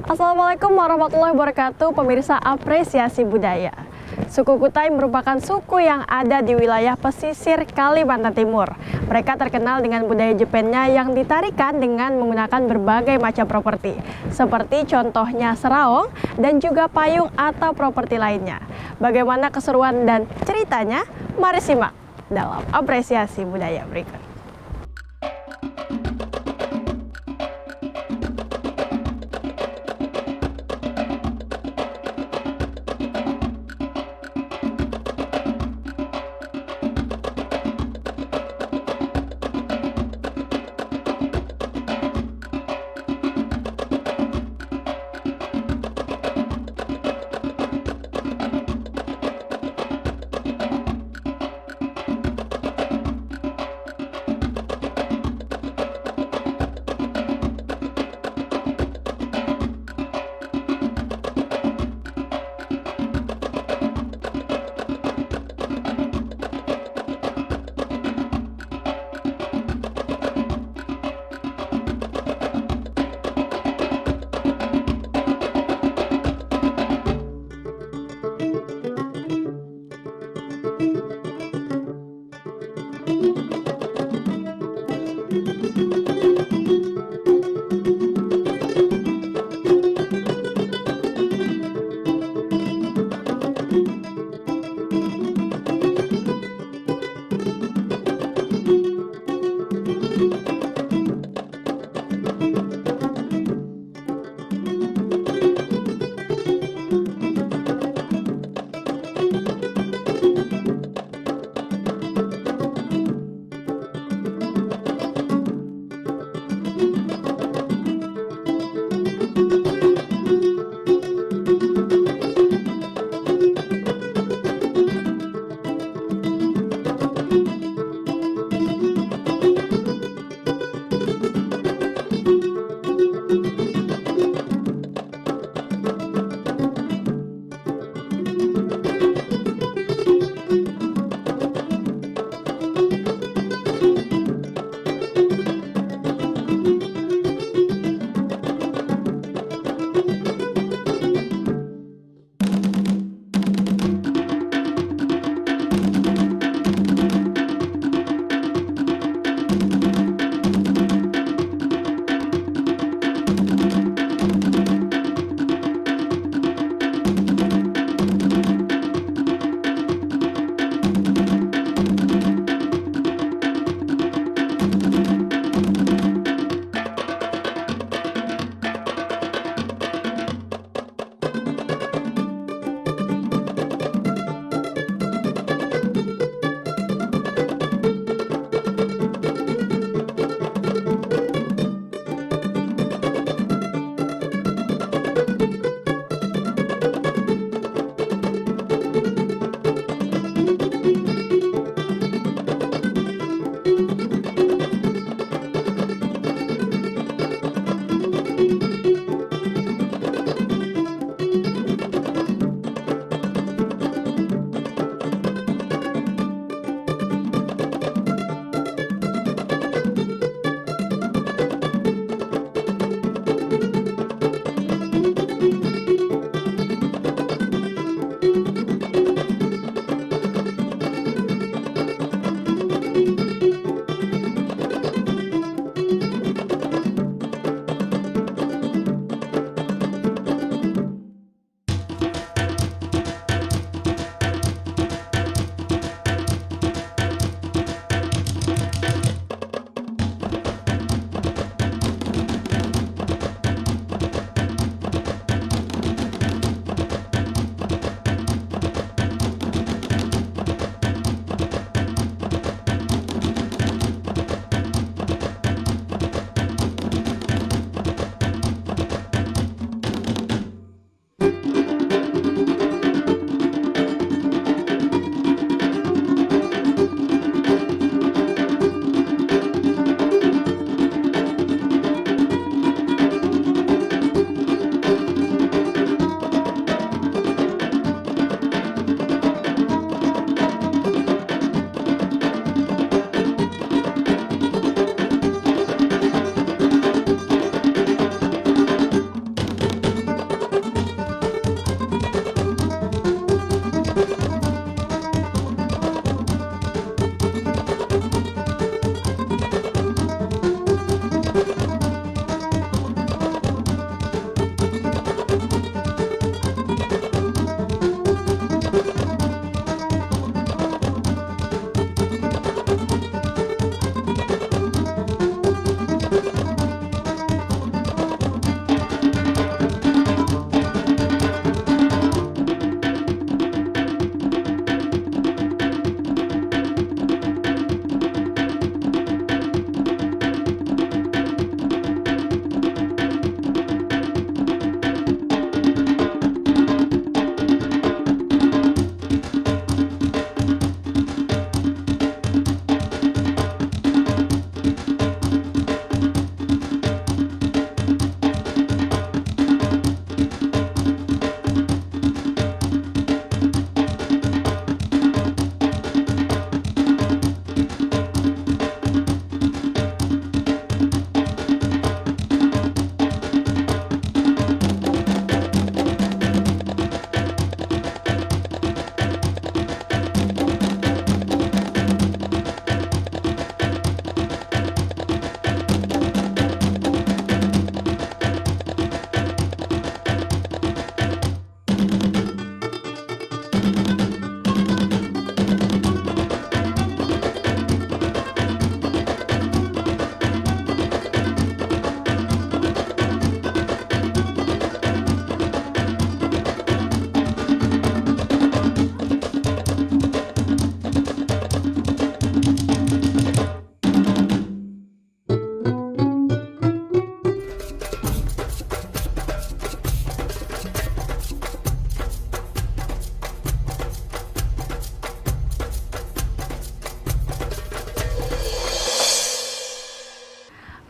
Assalamualaikum warahmatullahi wabarakatuh, pemirsa Apresiasi Budaya. Suku Kutai merupakan suku yang ada di wilayah pesisir Kalimantan Timur. Mereka terkenal dengan budaya Jepennya yang ditarikan dengan menggunakan berbagai macam properti, seperti contohnya seraong dan juga payung atau properti lainnya. Bagaimana keseruan dan ceritanya? Mari simak dalam Apresiasi Budaya berikut.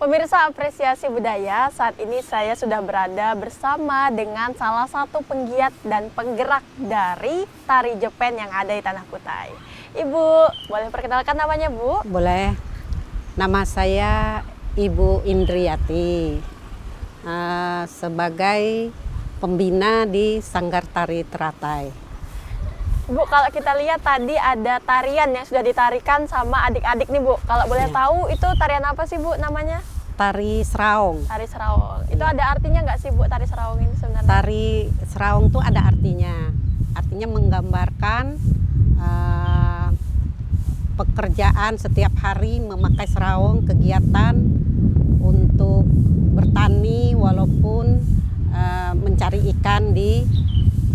Pemirsa Apresiasi Budaya, saat ini saya sudah berada bersama dengan salah satu penggiat dan penggerak dari tari Jepen yang ada di Tanah Kutai. Ibu, boleh perkenalkan namanya, Bu? Boleh. Nama saya Ibu Indriati, sebagai pembina di Sanggar Tari Teratai. Bu, kalau kita lihat tadi ada tarian yang sudah ditarikan sama adik-adik nih, Bu. Kalau boleh tahu itu tarian apa sih, Bu, namanya? Tari Seraong. Tari Seraong. Itu ada artinya nggak sih, Bu, tari Seraong ini sebenarnya? Tari Seraong itu ada artinya. Artinya menggambarkan pekerjaan setiap hari memakai seraong, kegiatan untuk bertani walaupun mencari ikan di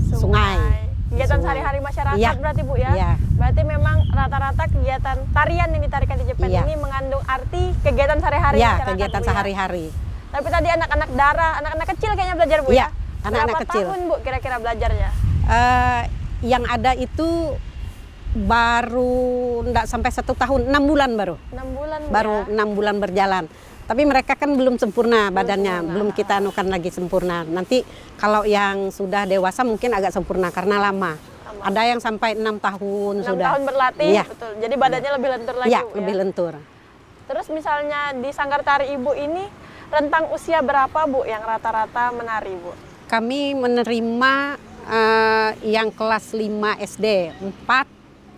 sungai. Kegiatan sehari-hari masyarakat ya. Berarti, Bu, ya? Ya. Berarti memang rata-rata kegiatan tarian yang ditarikan di Jepen Ya. ini mengandung arti kegiatan sehari-hari Ya, masyarakat, kegiatan Bu, ya? sehari-hari. Tapi tadi anak-anak dara, anak-anak kecil kayaknya belajar, Bu, Ya, ya? anak-anak Berapa kecil. tahun, Bu, kira-kira belajarnya? Yang ada itu baru enggak sampai 1 tahun, 6 bulan baru. 6 bulan, Bu, Baru ya? 6 bulan berjalan. Tapi mereka kan belum sempurna badannya, sempurna. belum kita anukan lagi sempurna. Nanti kalau yang sudah dewasa mungkin agak sempurna karena lama. Ada yang sampai 6 tahun 6 sudah. tahun berlatih, Iya. betul. Jadi badannya lebih lentur lagi, Iya, Bu, lebih ya? lentur. Terus misalnya di Sanggar Tari Ibu ini, rentang usia berapa, Bu, yang rata-rata menari, Bu? Kami menerima yang kelas 5 SD, 4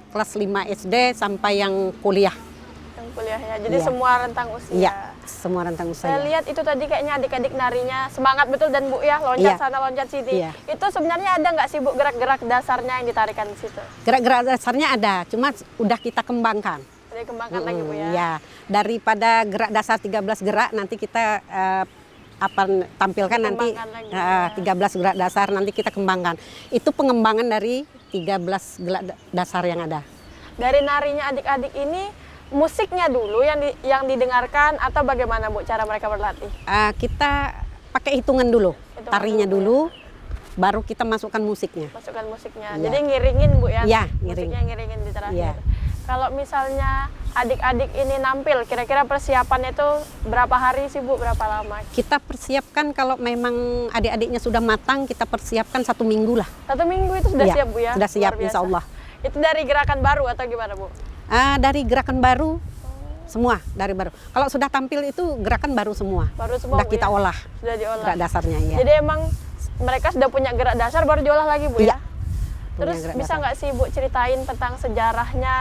kelas 5 SD sampai yang kuliah. Yang kuliahnya. Jadi Iya. semua rentang usia. Iya, semua rentang Saya usia. lihat itu tadi kayaknya adik-adik narinya semangat betul dan Bu ya, loncat Iya. sana loncat sini. Iya. Itu sebenarnya ada nggak sih, Bu, gerak-gerak dasarnya yang ditarikan di situ? Gerak-gerak dasarnya ada, cuma udah kita kembangkan. Jadi kembangkan lagi, Bu, ya. Ya, daripada gerak dasar 13 gerak nanti kita tampilkan nanti Dikembangkan lagi, ya. 13 gerak dasar nanti kita kembangkan. Itu pengembangan dari 13 gerak dasar yang ada. Dari narinya adik-adik ini, musiknya dulu yang didengarkan atau bagaimana, Bu, cara mereka berlatih? Kita pakai hitungan dulu, Hitungan tarinya dulu, dulu, baru kita masukkan musiknya. Masukkan musiknya. Iya. Jadi ngiringin, Bu, ya? Iya, ngiring. Musiknya ngiringin di terakhir. Iya. Kalau misalnya adik-adik ini nampil, kira-kira persiapannya itu berapa hari sih, Bu? Berapa lama? Kita persiapkan kalau memang adik-adiknya sudah matang, kita persiapkan 1 minggu lah. 1 minggu itu sudah Iya, siap, Bu, ya? sudah siap, Luar biasa. insya Allah. Itu dari gerakan baru atau gimana, Bu? Dari gerakan baru, semua dari baru. Kalau sudah tampil itu gerakan baru semua. Baru semua, Sudah Bu, kita ya? olah Sudah diolah. gerak dasarnya ya. Jadi emang mereka sudah punya gerak dasar baru diolah lagi, Bu, Iya, ya? punya Terus gerak bisa dasar. nggak sih, Bu, ceritain tentang sejarahnya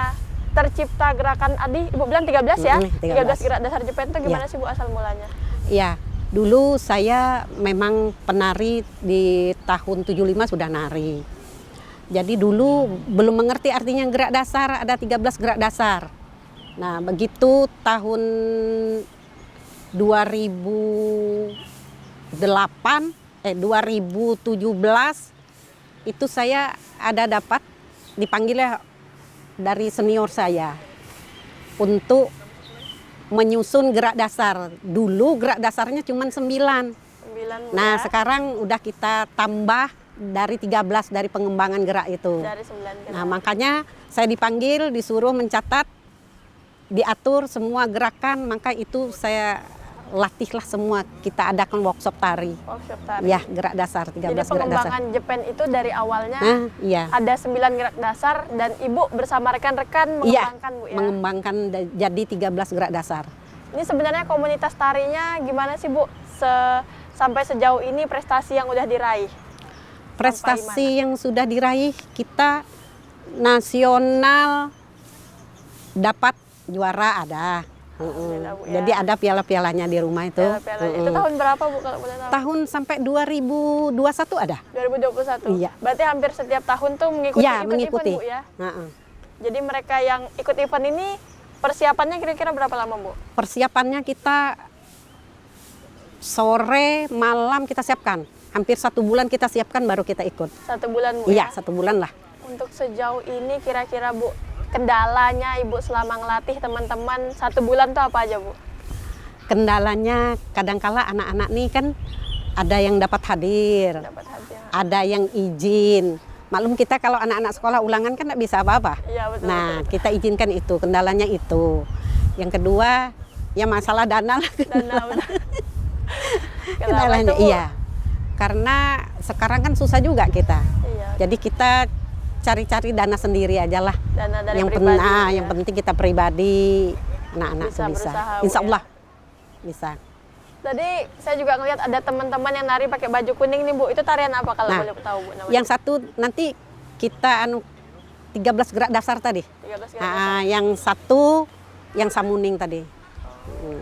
tercipta gerakan Ibu bilang 13 ya? 13 gerak dasar Jepen itu gimana sih, Bu, asal mulanya? Iya, dulu saya memang penari di tahun 75 sudah nari. Jadi dulu belum mengerti artinya gerak dasar, ada 13 gerak dasar. Nah, begitu tahun 2017 itu saya ada dapat dipanggil dari senior saya untuk menyusun gerak dasar. Dulu gerak dasarnya cuma 9. 9, Bu, Nah, ya? sekarang udah kita tambah dari 13 dari pengembangan gerak itu. Dari 9 gerak. Nah, makanya saya dipanggil, disuruh mencatat, diatur semua gerakan, maka itu saya latihlah semua. Kita adakan workshop tari. Workshop tari. Ya, gerak dasar, 13 Jadi gerak dasar. pengembangan Jepen itu dari awalnya Nah, iya. ada 9 gerak dasar dan Ibu bersama rekan-rekan Iya, mengembangkan, Bu, ya? mengembangkan jadi 13 gerak dasar. Ini sebenarnya komunitas tarinya gimana sih, Bu? Sampai sejauh ini prestasi yang udah diraih? Prestasi yang sudah diraih, kita nasional dapat juara ada. Alhamdulillah, Bu, ya. Jadi ada piala-pialanya di rumah itu. Piala-pialanya. Itu tahun berapa, Bu, kalau boleh tahu? Tahun sampai 2021 ada. 2021? Iya. Berarti hampir setiap tahun tuh mengikuti Iya, event-event, mengikuti. Bu, ya? Heeh. Jadi mereka yang ikut event ini persiapannya kira-kira berapa lama, Bu? Persiapannya kita sore, malam kita siapkan. Hampir 1 bulan kita siapkan baru kita ikut. 1 bulan, Bu, Iya, ya? 1 bulan lah. Untuk sejauh ini kira-kira, Bu, kendalanya Ibu selama ngelatih teman-teman 1 bulan tuh apa aja, Bu? Kendalanya kadangkala anak-anak nih kan ada yang dapat hadir, Dapat hadiah. ada yang izin. Maklum kita kalau anak-anak sekolah ulangan kan nggak bisa apa-apa. Iya, betul. Nah, betul. kita izinkan itu, kendalanya itu. Yang kedua, Ya masalah dana lah. Dana udah. Kenapa Kendalanya, itu, Bu? iya. Karena sekarang kan susah juga kita. Iya. Jadi kita cari-cari dana sendiri aja lah. Dana dari Yang pribadi. Ya. yang penting kita pribadi, anak-anak Bisa tuh bisa. berusaha, Bu, Insya ya. Allah bisa. Tadi saya juga ngeliat ada teman-teman yang nari pakai baju kuning nih Bu. Itu tarian apa kalau Nah, boleh tahu Bu namanya? Yang satu nanti kita 13 gerak dasar tadi. 13 garis Yang satu yang samuning tadi.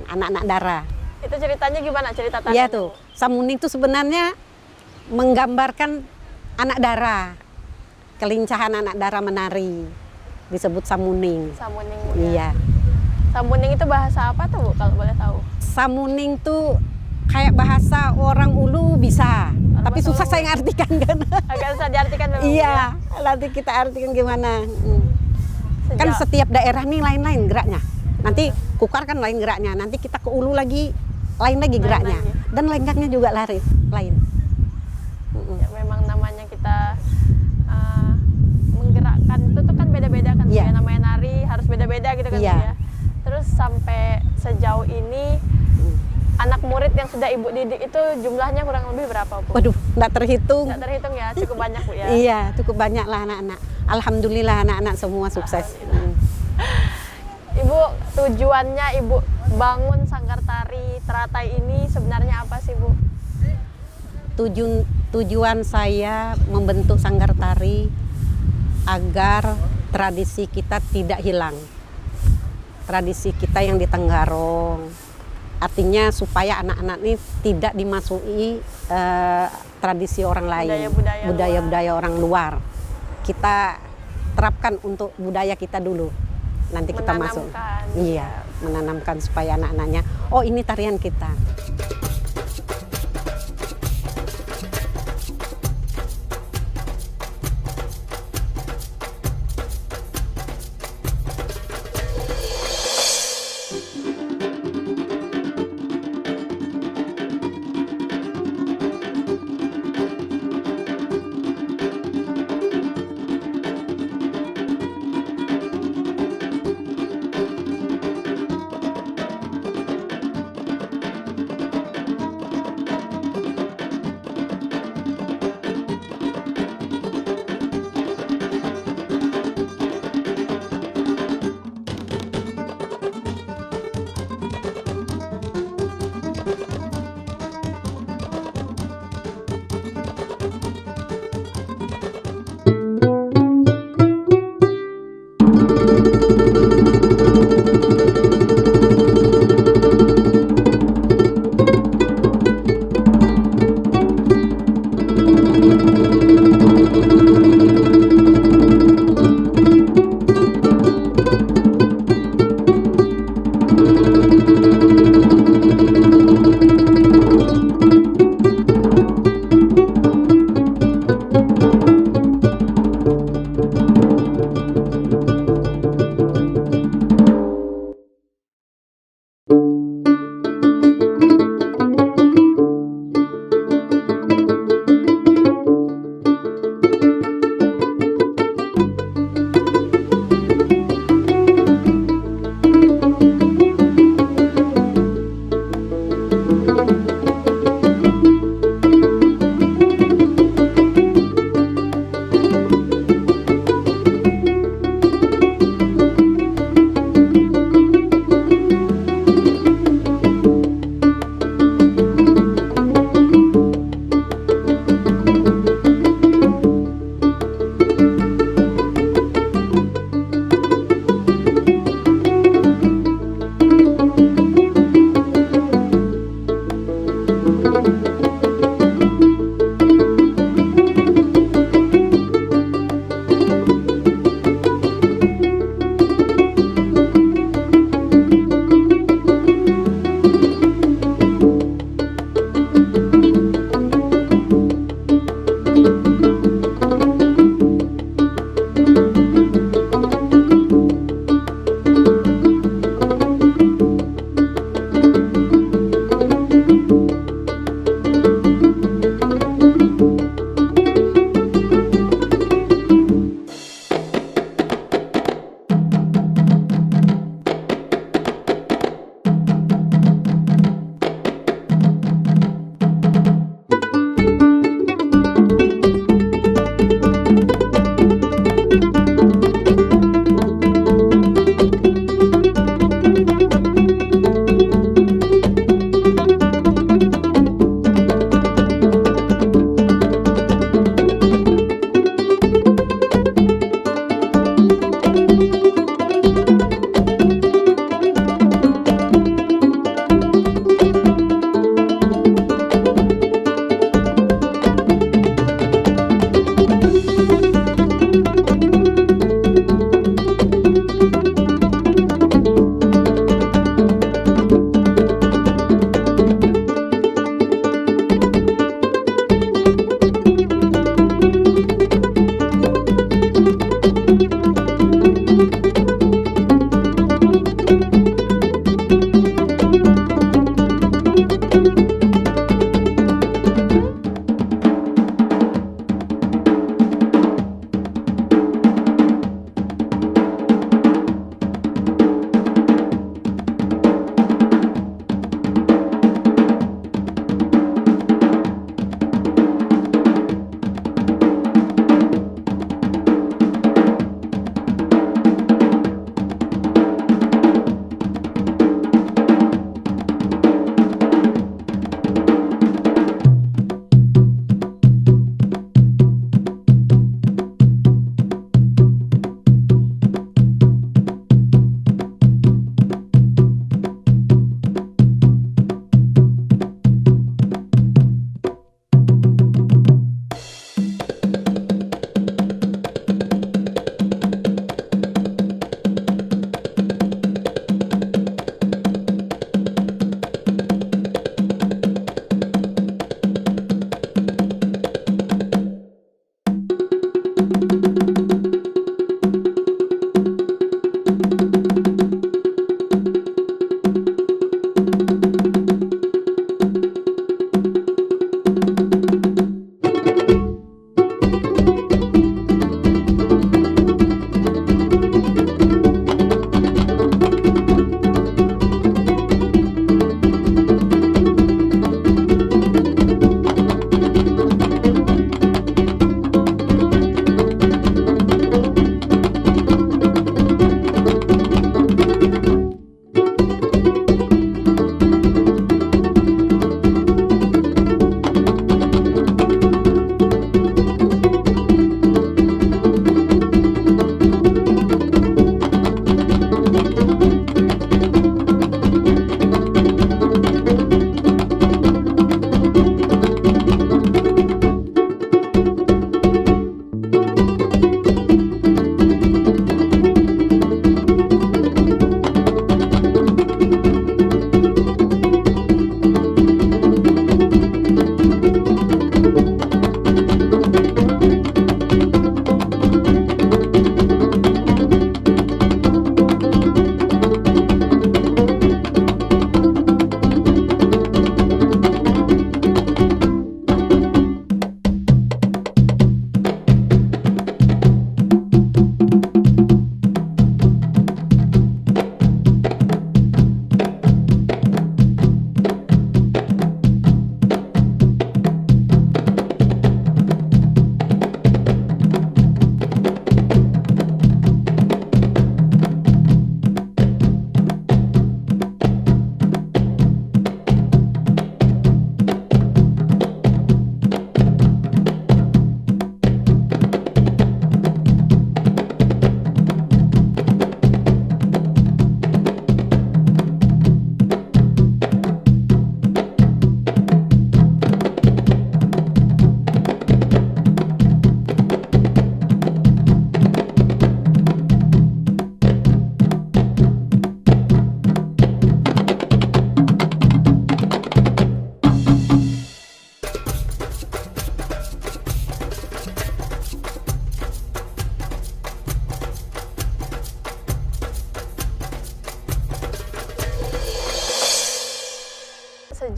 Anak-anak darah. Itu ceritanya gimana? Cerita tarian. Iya tuh. Samuning itu sebenarnya menggambarkan anak darah. Kelincahan anak darah menari. Disebut samuning. Samuning Bu. Ya. Iya. Samuning itu bahasa apa tuh Bu kalau boleh tahu? Samuning tuh kayak bahasa orang Ulu bisa. Tapi bahasa susah Ulu. saya ngartikan kan. Agak susah diartikan memang. Bu, ya. Iya. Nanti kita artikan gimana. Kan Sejak- setiap daerah nih lain-lain geraknya. Nanti Kukar kan lain geraknya. Nanti kita ke Ulu lagi lain lagi Lain geraknya. lagi. Dan lenggaknya juga lain. Ya, memang namanya kita menggerakkan itu tuh kan beda-beda kan Bu, Iya. ya. Namanya nari harus beda-beda gitu kan Bu, Iya. ya. Terus sampai sejauh ini anak murid yang sudah Ibu didik itu jumlahnya kurang lebih berapa Bu? Waduh, nggak terhitung. Nggak terhitung ya, cukup banyak Bu ya. Iya, cukup banyak lah anak-anak. Alhamdulillah anak-anak semua sukses. Ibu, tujuannya Ibu bangun Sanggar Tari Teratai ini sebenarnya apa sih Bu? Tujuan saya membentuk Sanggar Tari agar tradisi kita tidak hilang. Tradisi kita yang di Tenggarong. Artinya supaya anak-anak ini tidak dimasuki tradisi orang lain, budaya-budaya orang luar. Kita terapkan untuk budaya kita dulu. Nanti kita masuk. Iya, menanamkan supaya anak-anaknya, oh ini tarian kita.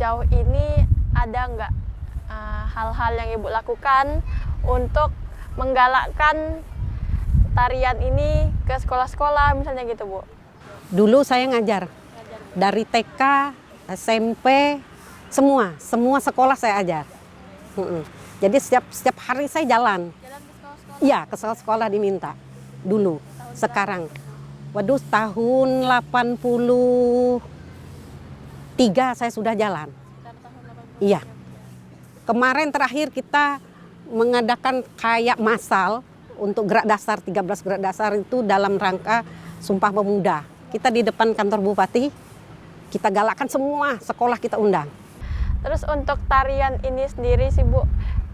sejauh ini ada nggak hal-hal yang Ibu lakukan untuk menggalakkan tarian ini ke sekolah-sekolah misalnya gitu, Bu? Dulu saya ngajar dari TK, SMP, semua sekolah saya ajar. Jadi setiap hari saya jalan. Iya, ke sekolah diminta dulu. Sekarang, waduh, tahun 83 saya sudah jalan. Iya. Kemarin terakhir kita mengadakan kayak massal untuk gerak dasar, 13 gerak dasar itu dalam rangka Sumpah Pemuda. Kita di depan kantor Bupati, kita galakkan semua sekolah kita undang. Terus untuk tarian ini sendiri sih, Bu,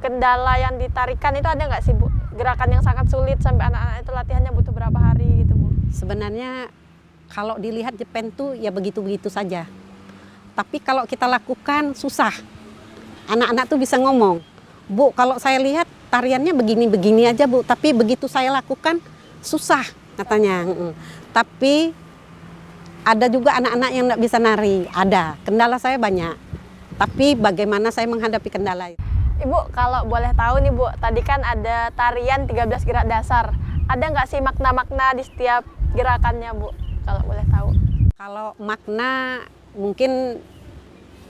kendala yang ditarikan itu ada nggak sih, Bu? Gerakan yang sangat sulit sampai anak-anak itu latihannya butuh berapa hari gitu, Bu? Sebenarnya kalau dilihat Jepang tuh ya begitu-begitu saja. Tapi kalau kita lakukan susah. Anak-anak tuh bisa ngomong, Bu, kalau saya lihat tariannya begini-begini aja, Bu, tapi begitu saya lakukan susah katanya. Tapi ada juga anak-anak yang nggak bisa nari, ada. Kendala saya banyak. Tapi bagaimana saya menghadapi kendala itu? Ibu, kalau boleh tahu nih, Bu, tadi kan ada tarian 13 gerak dasar. Ada nggak sih makna-makna di setiap gerakannya, Bu? Kalau boleh tahu. Kalau makna mungkin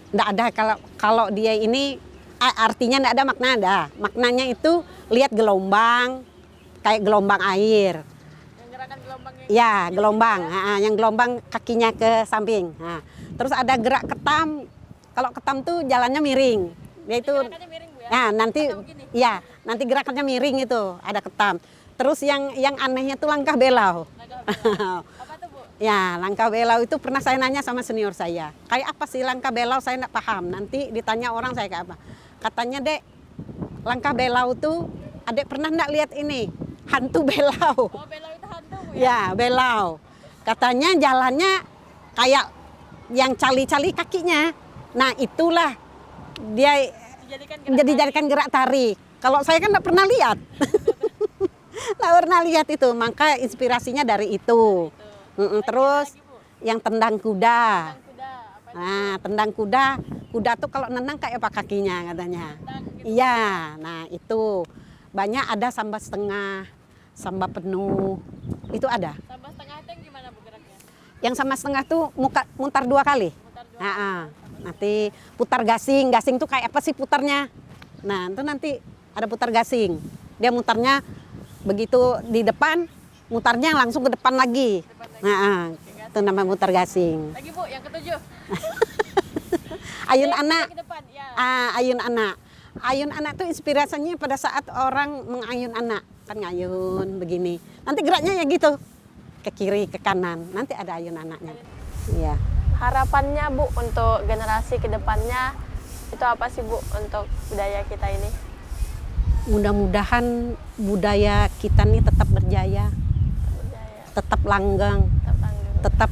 nggak ada. Kalau dia ini artinya nggak ada makna, ada. Maknanya itu lihat gelombang, kayak gelombang air. Yang gerakan gelombangnya? Ya, gelombang. Yang gelombang kakinya ke samping. Terus ada gerak ketam. Kalau ketam tuh jalannya miring. Yaitu Gerakannya miring, Bu, ya? Nah, nanti gerakannya miring itu, ada ketam. Terus yang anehnya tuh langkah belau. Apa tuh, Bu? Ya, langkah belau itu pernah saya nanya sama senior saya. Kayak apa sih langkah belau, saya nggak paham. Nanti ditanya orang saya kayak apa. Katanya, Dek, langkah belau tuh, Adek pernah nggak lihat ini? Hantu belau. Oh, belau itu hantu, Bu, ya? Ya, belau. Katanya jalannya kayak yang cali-cali kakinya. Nah, itulah dia dijadikan gerak tari. Kalau saya kan nggak pernah lihat. Nggak pernah lihat itu, maka inspirasinya dari itu. Terus yang tendang kuda. Nah, tendang kuda tuh kalau nendang kayak apa kakinya katanya. Iya, nah itu banyak. Ada samba setengah, samba penuh, itu ada. Samba setengah itu yang gimana, Bu, geraknya? Yang samba setengah tuh mutar 2 kali. Nanti putar gasing tuh kayak apa sih putarnya? Nah, itu nanti ada putar gasing. Dia mutarnya begitu di depan, mutarnya langsung ke depan lagi. Itu namanya mutar gasing. Lagi, Bu, yang ketujuh. Ayun anak. Ke depan, ya. Ayun anak. Ayun anak tuh inspirasinya pada saat orang mengayun anak. Kan ngayun begini. Nanti geraknya ya gitu. Ke kiri, ke kanan. Nanti ada ayun anaknya. Iya. Harapannya, Bu, untuk generasi kedepannya itu apa sih, Bu, untuk budaya kita ini? Mudah-mudahan budaya kita nih tetap berjaya, tetap langgeng, tetap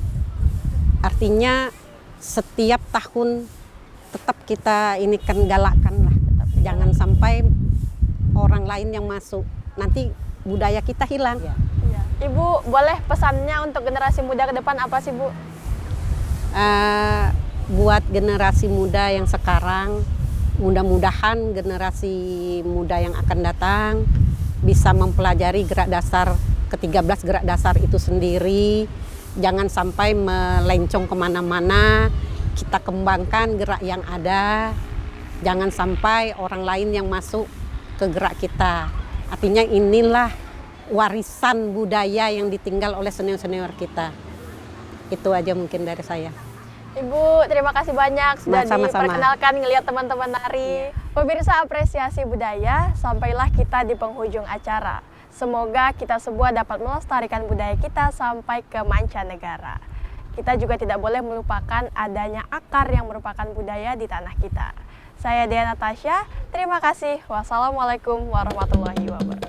artinya setiap tahun tetap kita ini kan galakkan lah. Jangan sampai orang lain yang masuk, nanti budaya kita hilang. Iya. Ibu, boleh pesannya untuk generasi muda ke depan apa sih, Bu? Buat generasi muda yang sekarang, mudah-mudahan generasi muda yang akan datang bisa mempelajari gerak dasar ke-13 gerak dasar itu sendiri. Jangan sampai melencong kemana-mana, kita kembangkan gerak yang ada. Jangan sampai orang lain yang masuk ke gerak kita. Artinya inilah warisan budaya yang ditinggal oleh senior-senior kita. Itu aja mungkin dari saya. Ibu, terima kasih banyak sudah Sama-sama. diperkenalkan ngelihat teman-teman nari. Pemirsa Apresiasi Budaya, sampailah kita di penghujung acara. Semoga kita semua dapat melestarikan budaya kita sampai ke mancanegara. Kita juga tidak boleh melupakan adanya akar yang merupakan budaya di tanah kita. Saya Dea Natasha, terima kasih. Wassalamualaikum warahmatullahi wabarakatuh.